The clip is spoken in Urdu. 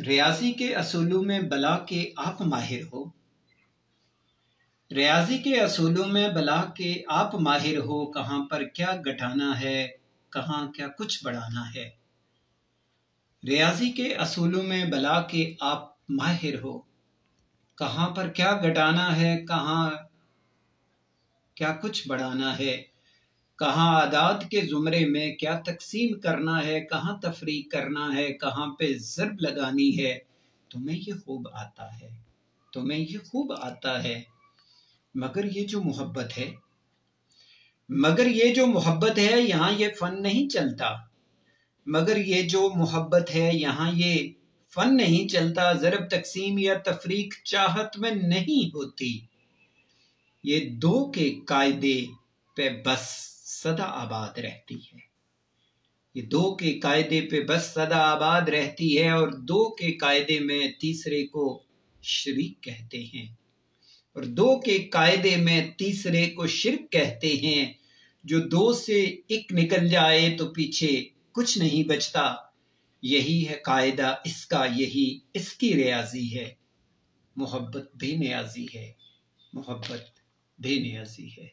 ریاضی کے اصولوں میں بلا کے آپ ماہر ہو، ریاضی کے اصولوں میں بلا کے آپ ماہر ہو، کہاں پر کیا گھٹانا ہے، کہاں کیا کچھ بڑھانا ہے۔ ریاضی کے اصولوں میں بلا کے آپ ماہر ہو، کہاں پر کیا گھٹانا ہے، کہاں کیا کچھ بڑھانا ہے، کہاں اعداد کے زمرے میں کیا تقسیم کرنا ہے، کہاں تفریق کرنا ہے، کہاں پہ ضرب لگانی ہے، تمہیں یہ خوب آتا ہے، تمہیں یہ خوب آتا ہے۔ مگر یہ جو محبت ہے یہاں یہ فن نہیں چلتا، مگر یہ جو محبت ہے یہاں یہ فن نہیں چلتا، ضرب تقسیم یا تفریق چاہت میں نہیں ہوتی، یہ دو کے قاعدے پہ بس سدا آباد رہتی ہے، یہ دو کے قاعدے پہ بس سدا آباد رہتی ہے، اور دو کے قاعدے میں تیسرے کو شریک کہتے ہیں، اور دو کے قاعدے میں تیسرے کو شرک کہتے ہیں۔ جو دو سے ایک نکل جائے تو پیچھے کچھ نہیں بچتا، یہی ہے قاعدہ اس کا، یہی اس کی ریاضی ہے۔ محبت بے نیازی ہے، محبت بے نیازی ہے۔